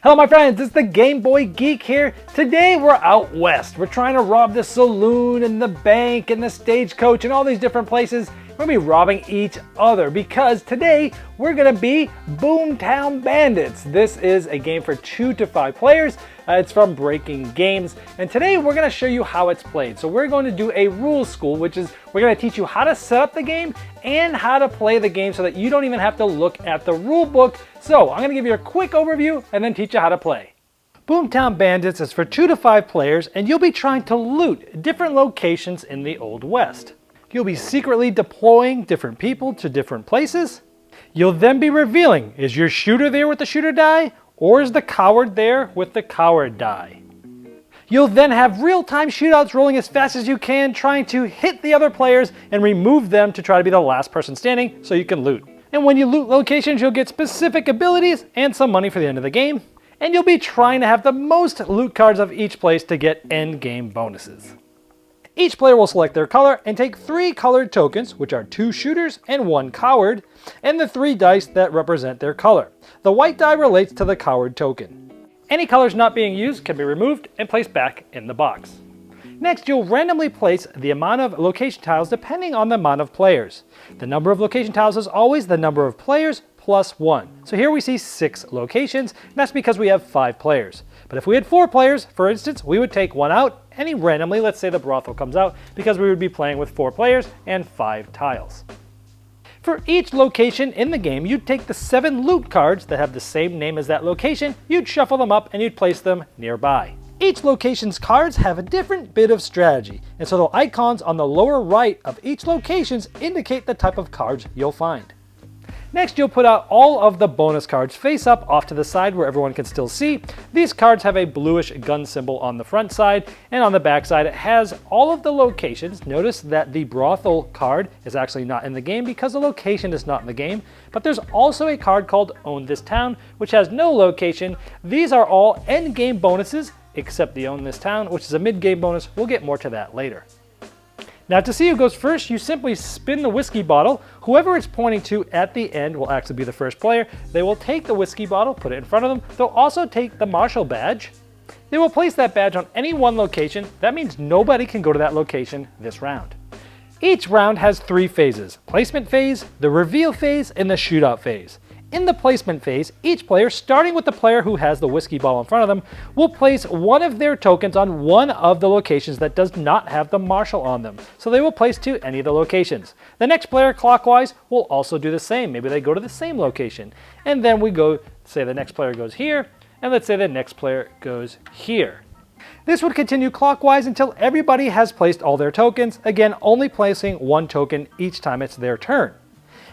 Hello my friends, it's the Game Boy Geek here. Today we're out west. We're trying to rob the saloon and the bank and the stagecoach and all these different places. We're going to be robbing each other because today we're going to be Boomtown Bandits. This is a game for 2 to 5 players. It's from Breaking Games, and today we're going to show you how it's played. So we're going to do a rules school, which is we're going to teach you how to set up the game and how to play the game so that you don't even have to look at the rule book. So I'm going to give you a quick overview and then teach you how to play. Boomtown Bandits is for 2 to 5 players, and you'll be trying to loot different locations in the Old West. You'll be secretly deploying different people to different places. You'll then be revealing, is your shooter there with the shooter die, or is the coward there with the coward die? You'll then have real-time shootouts rolling as fast as you can, trying to hit the other players and remove them to try to be the last person standing so you can loot. And when you loot locations, you'll get specific abilities and some money for the end of the game. And you'll be trying to have the most loot cards of each place to get end game bonuses. Each player will select their color and take 3 colored tokens, which are 2 shooters and 1 coward, and the 3 dice that represent their color. The white die relates to the coward token. Any colors not being used can be removed and placed back in the box. Next, you'll randomly place the amount of location tiles depending on the amount of players. The number of location tiles is always the number of players plus 1. So here we see 6 locations, and that's because we have 5 players. But if we had 4 players, for instance, we would take 1 out, any randomly, let's say the brothel comes out, because we would be playing with 4 players and 5 tiles. For each location in the game, you'd take the 7 loot cards that have the same name as that location, you'd shuffle them up and you'd place them nearby. Each location's cards have a different bit of strategy, and so the icons on the lower right of each location indicate the type of cards you'll find. Next, you'll put out all of the bonus cards face up off to the side where everyone can still see. These cards have a bluish gun symbol on the front side, and on the back side it has all of the locations. Notice that the brothel card is actually not in the game because the location is not in the game, but there's also a card called Own This Town, which has no location. These are all end game bonuses, except the Own This Town, which is a mid-game bonus. We'll get more to that later. Now to see who goes first, you simply spin the whiskey bottle. Whoever it's pointing to at the end will actually be the first player. They will take the whiskey bottle, put it in front of them. They'll also take the marshal badge. They will place that badge on any one location. That means nobody can go to that location this round. Each round has 3 phases: placement phase, the reveal phase, and the shootout phase. In the placement phase, each player, starting with the player who has the whiskey bottle in front of them, will place one of their tokens on one of the locations that does not have the marshal on them. So they will place to any of the locations. The next player, clockwise, will also do the same. Maybe they go to the same location. And then we go, say the next player goes here, and let's say the next player goes here. This would continue clockwise until everybody has placed all their tokens, again only placing 1 token each time it's their turn.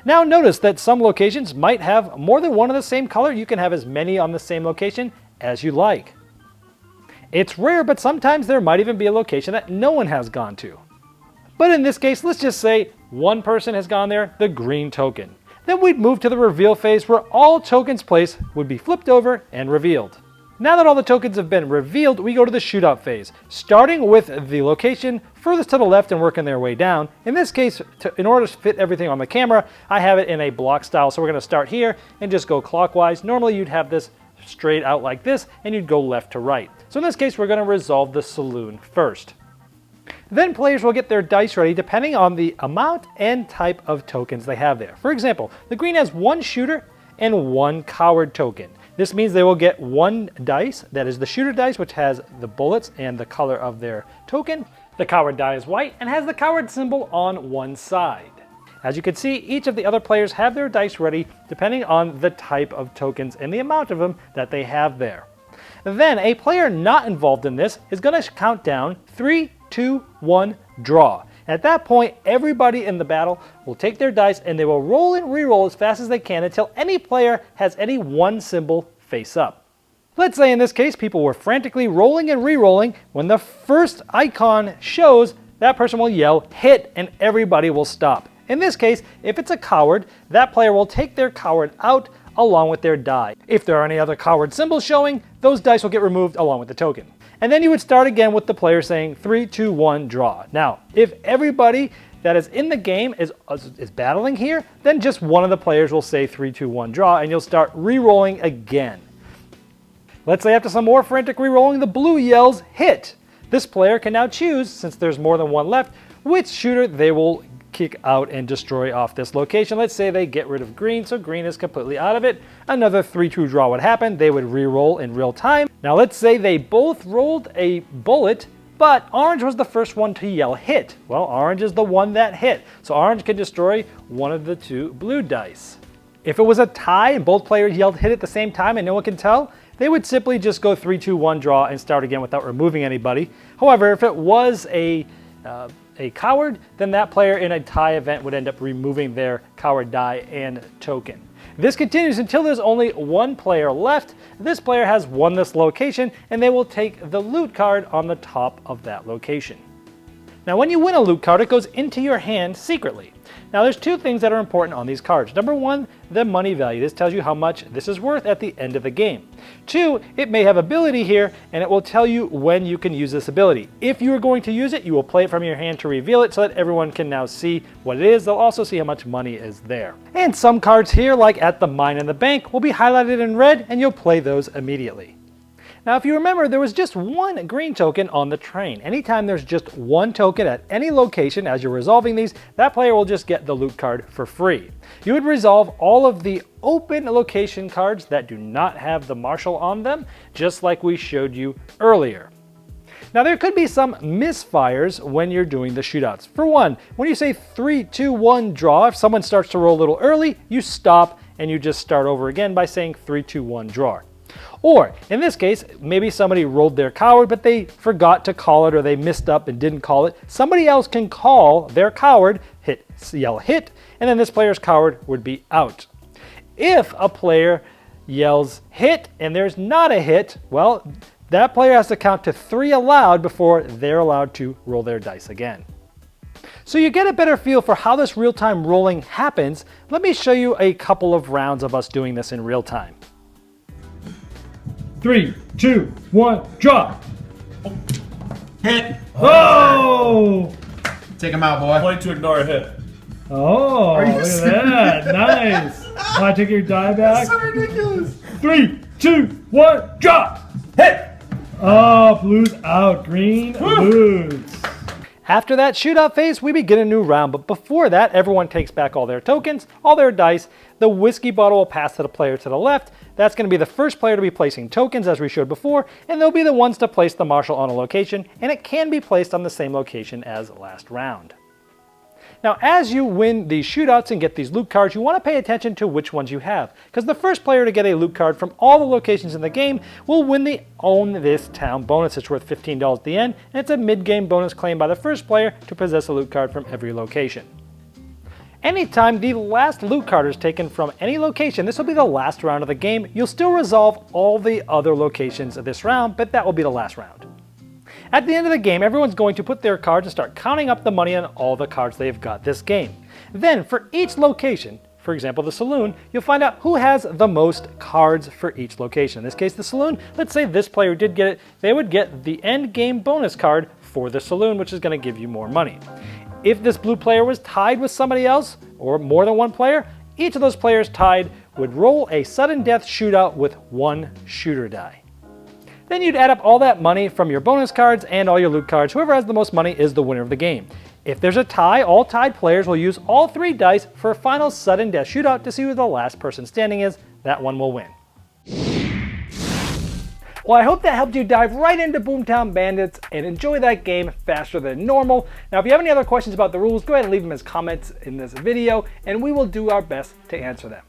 Now notice that some locations might have more than one of the same color. You can have as many on the same location as you like. It's rare, but sometimes there might even be a location that no one has gone to. But in this case, let's just say one person has gone there, the green token. Then we'd move to the reveal phase where all tokens placed would be flipped over and revealed. Now that all the tokens have been revealed, we go to the shootout phase, starting with the location furthest to the left and working their way down. In this case, in order to fit everything on the camera, I have it in a block style, so we're going to start here and just go clockwise. Normally you'd have this straight out like this, and you'd go left to right. So in this case, we're going to resolve the saloon first. Then players will get their dice ready depending on the amount and type of tokens they have there. For example, the green has 1 shooter and 1 coward token. This means they will get 1 dice, that is the shooter dice, which has the bullets and the color of their token. The coward die is white and has the coward symbol on one side. As you can see, each of the other players have their dice ready depending on the type of tokens and the amount of them that they have there. Then a player not involved in this is going to count down 3, 2, 1, draw. At that point, everybody in the battle will take their dice and they will roll and re-roll as fast as they can until any player has any 1 symbol face up. Let's say in this case, people were frantically rolling and re-rolling. When the first icon shows, that person will yell, hit, and everybody will stop. In this case, if it's a coward, that player will take their coward out along with their die. If there are any other coward symbols showing, those dice will get removed along with the token. And then you would start again with the player saying 3, 2, 1, draw. Now, if everybody that is in the game is battling here, then just one of the players will say 3, 2, 1, draw, and you'll start re-rolling again. Let's say after some more frantic re-rolling, the blue yells hit. This player can now choose, since there's more than one left, which shooter they will kick out and destroy off this location. Let's say they get rid of green, so green is completely out of it. Another 3-2 draw would happen. They would re-roll in real time. Now let's say they both rolled a bullet, but orange was the first one to yell hit. Well, orange is the one that hit, so orange can destroy one of the two blue dice. If it was a tie and both players yelled hit at the same time and no one can tell, they would simply just go 3-2-1 draw and start again without removing anybody. However, if it was a coward, then that player in a tie event would end up removing their coward die and token. This continues until there's only one player left. This player has won this location, and they will take the loot card on the top of that location. Now when you win a loot card, it goes into your hand secretly. Now there's two things that are important on these cards. Number one, the money value. This tells you how much this is worth at the end of the game. Two, it may have ability here, and it will tell you when you can use this ability. If you are going to use it, you will play it from your hand to reveal it so that everyone can now see what it is. They'll also see how much money is there. And some cards here, like at the mine and the bank, will be highlighted in red, and you'll play those immediately. Now, if you remember, there was just one green token on the train. Anytime there's just one token at any location as you're resolving these, that player will just get the loot card for free. You would resolve all of the open location cards that do not have the marshal on them, just like we showed you earlier. Now, there could be some misfires when you're doing the shootouts. For one, when you say 3, 2, 1 draw, if someone starts to roll a little early, you stop and you just start over again by saying 3, 2, 1 draw. Or, in this case, maybe somebody rolled their coward, but they forgot to call it, or they missed up and didn't call it. Somebody else can call their coward, yell hit, and then this player's coward would be out. If a player yells hit and there's not a hit, well, that player has to count to 3 aloud before they're allowed to roll their dice again. So you get a better feel for how this real-time rolling happens. Let me show you a couple of rounds of us doing this in real time. 3, 2, 1, draw. Hit. Oh! Take him out, boy. Play to ignore a hit. Oh, look at that. Nice. I take your die back. That's so ridiculous. 3, 2, 1, draw. Hit! Oh, blue's out. Green, blues. After that shootout phase, we begin a new round, but before that, everyone takes back all their tokens, all their dice. The whiskey bottle will pass to the player to the left. That's going to be the first player to be placing tokens, as we showed before, and they'll be the ones to place the marshal on a location, and it can be placed on the same location as last round. Now, as you win these shootouts and get these loot cards, you want to pay attention to which ones you have, because the first player to get a loot card from all the locations in the game will win the Own This Town bonus. It's worth $15 at the end, and it's a mid-game bonus claimed by the first player to possess a loot card from every location. Anytime the last loot card is taken from any location, this will be the last round of the game. You'll still resolve all the other locations of this round, but that will be the last round. At the end of the game, everyone's going to put their cards and start counting up the money on all the cards they've got this game. Then, for each location, for example the saloon, you'll find out who has the most cards for each location. In this case, the saloon, let's say this player did get it, they would get the end game bonus card for the saloon, which is going to give you more money. If this blue player was tied with somebody else, or more than one player, each of those players tied would roll a sudden death shootout with 1 shooter die. Then you'd add up all that money from your bonus cards and all your loot cards. Whoever has the most money is the winner of the game. If there's a tie, all tied players will use all 3 dice for a final sudden death shootout to see who the last person standing is. That one will win. Well, I hope that helped you dive right into Boomtown Bandits and enjoy that game faster than normal. Now, if you have any other questions about the rules, go ahead and leave them as comments in this video, and we will do our best to answer them.